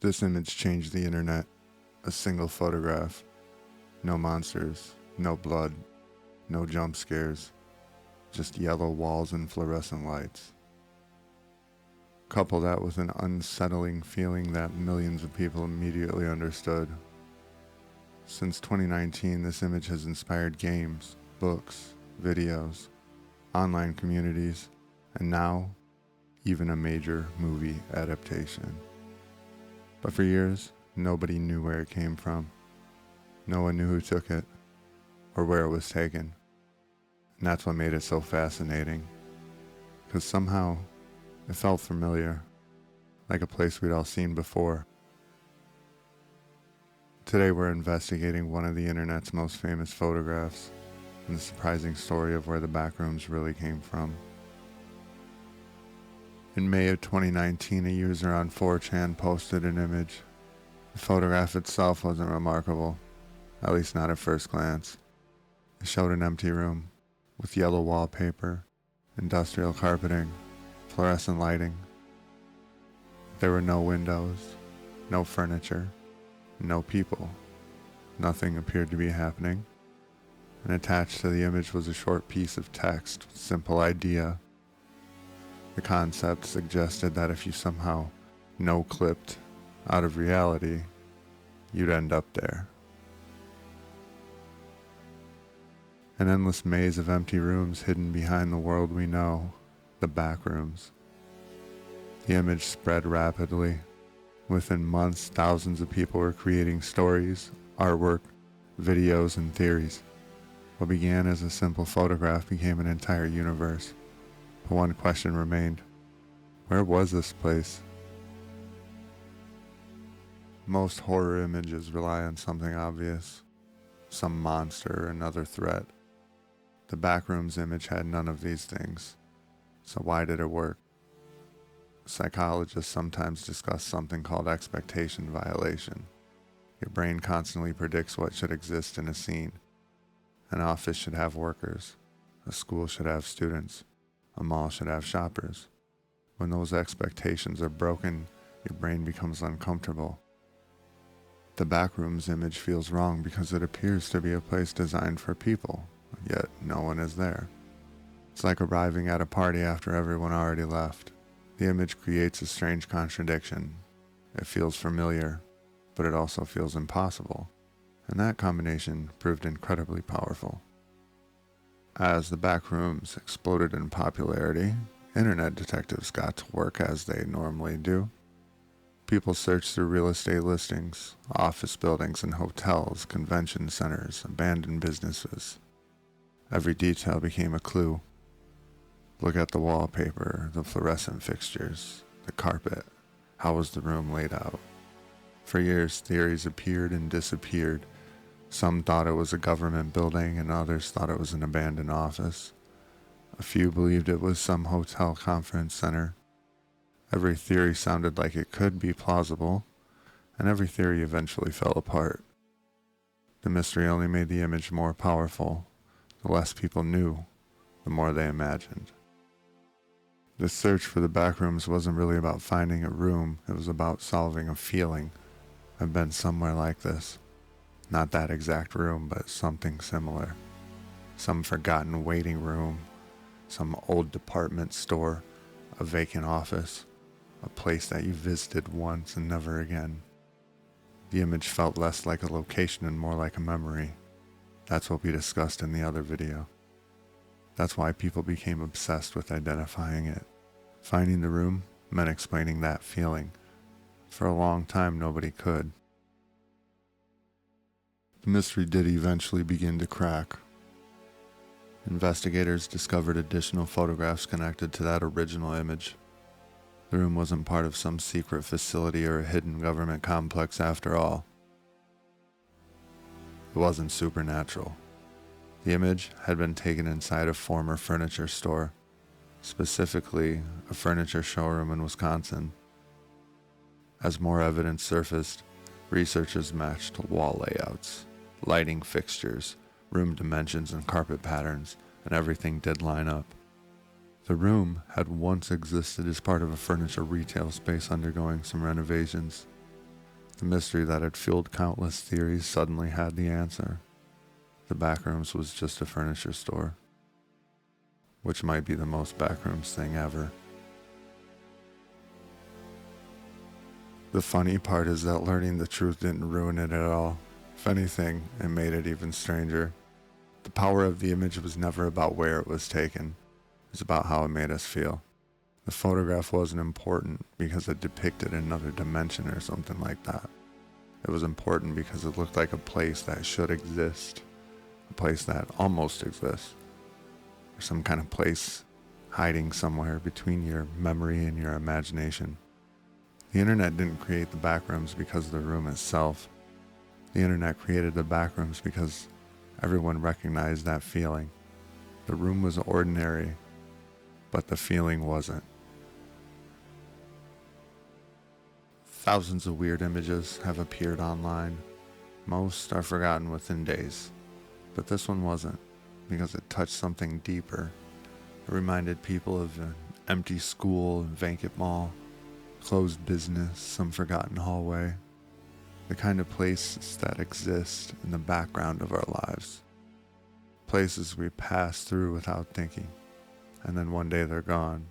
This image changed the internet. A single photograph. No monsters, no blood, no jump scares, just yellow walls and fluorescent lights. Couple that with an unsettling feeling that millions of people immediately understood. Since 2019, this image has inspired games, books, videos, online communities, and now, even a major movie adaptation. But for years, nobody knew where it came from. No one knew who took it, or where it was taken. And that's what made it so fascinating. Because somehow, it felt familiar, like a place we'd all seen before. Today we're investigating one of the internet's most famous photographs, and the surprising story of where the Backrooms really came from. In May of 2019, a user on 4chan posted an image. The photograph itself wasn't remarkable, at least not at first glance. It showed an empty room, with yellow wallpaper, industrial carpeting, fluorescent lighting. There were no windows, no furniture, no people. Nothing appeared to be happening. And attached to the image was a short piece of text with a simple idea. The concept suggested that if you somehow no-clipped out of reality, you'd end up there. An endless maze of empty rooms hidden behind the world we know, the Backrooms. The image spread rapidly. Within months, thousands of people were creating stories, artwork, videos, and theories. What began as a simple photograph became an entire universe. But one question remained. Where was this place? Most horror images rely on something obvious. Some monster or another threat. The Backrooms image had none of these things. So why did it work? Psychologists sometimes discuss something called expectation violation. Your brain constantly predicts what should exist in a scene. An office should have workers. A school should have students. A mall should have shoppers. When those expectations are broken, your brain becomes uncomfortable. The Backrooms image feels wrong because it appears to be a place designed for people, yet no one is there. It's like arriving at a party after everyone already left. The image creates a strange contradiction. It feels familiar, but it also feels impossible. And that combination proved incredibly powerful. As the Backrooms exploded in popularity, internet detectives got to work as they normally do. People searched through real estate listings, office buildings and hotels, convention centers, abandoned businesses. Every detail became a clue. Look at the wallpaper, the fluorescent fixtures, the carpet. How was the room laid out? For years, theories appeared and disappeared. Some thought it was a government building and others thought it was an abandoned office. A few believed it was some hotel conference center. Every theory sounded like it could be plausible, and every theory eventually fell apart. The mystery only made the image more powerful. The less people knew, the more they imagined. The search for the Backrooms wasn't really about finding a room, it was about solving a feeling. I've been somewhere like this. Not that exact room, but something similar. Some forgotten waiting room, some old department store, a vacant office, a place that you visited once and never again. The image felt less like a location and more like a memory. That's what we discussed in the other video. That's why people became obsessed with identifying it. Finding the room meant explaining that feeling. For a long time, nobody could. The mystery did eventually begin to crack. Investigators discovered additional photographs connected to that original image. The room wasn't part of some secret facility or a hidden government complex after all. It wasn't supernatural. The image had been taken inside a former furniture store, specifically a furniture showroom in Wisconsin. As more evidence surfaced, researchers matched wall layouts, lighting fixtures, room dimensions and carpet patterns, and everything did line up. The room had once existed as part of a furniture retail space undergoing some renovations. The mystery that had fueled countless theories suddenly had the answer. The Backrooms was just a furniture store, which might be the most Backrooms thing ever. The funny part is that learning the truth didn't ruin it at all. If anything, it made it even stranger. The power of the image was never about where it was taken. It was about how it made us feel. The photograph wasn't important because it depicted another dimension or something like that. It was important because it looked like a place that should exist, a place that almost exists, or some kind of place hiding somewhere between your memory and your imagination. The internet didn't create the Backrooms because of the room itself. The internet created the Backrooms because everyone recognized that feeling. The room was ordinary, but the feeling wasn't. Thousands of weird images have appeared online. Most are forgotten within days, but this one wasn't, because it touched something deeper. It reminded people of an empty school, vacant mall, closed business, some forgotten hallway, the kind of places that exist in the background of our lives. Places we pass through without thinking, and then one day they're gone.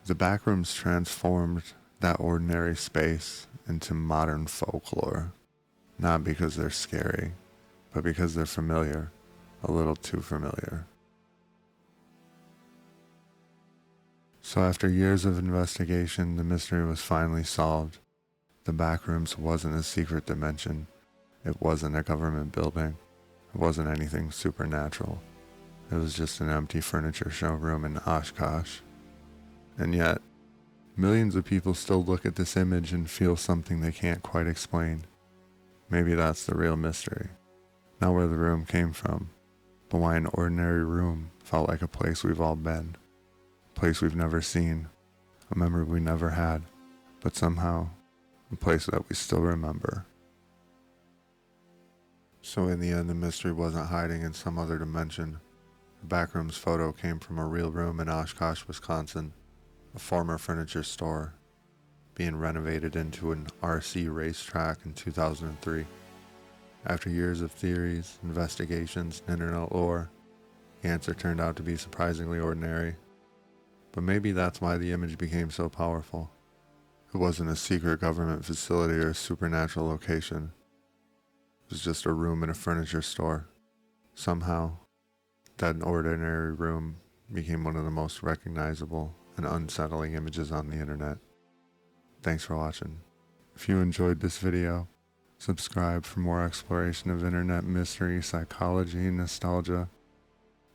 The Backrooms transformed that ordinary space into modern folklore, not because they're scary, but because they're familiar, a little too familiar. So after years of investigation, the mystery was finally solved. The Backrooms wasn't a secret dimension. It wasn't a government building. It wasn't anything supernatural. It was just an empty furniture showroom in Oshkosh. And yet, millions of people still look at this image and feel something they can't quite explain. Maybe that's the real mystery. Not where the room came from, but why an ordinary room felt like a place we've all been. A place we've never seen, a memory we never had, but somehow a place that we still remember. So in the end, the mystery wasn't hiding in some other dimension. The Backrooms photo came from a real room in Oshkosh, Wisconsin, a former furniture store, being renovated into an RC racetrack in 2003. After years of theories, investigations, and internet lore, the answer turned out to be surprisingly ordinary. But maybe that's why the image became so powerful. It wasn't a secret government facility or a supernatural location. It was just a room in a furniture store. Somehow, that ordinary room became one of the most recognizable and unsettling images on the internet. Thanks for watching. If you enjoyed this video, subscribe for more exploration of internet mystery, psychology, nostalgia,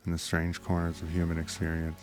and the strange corners of human experience.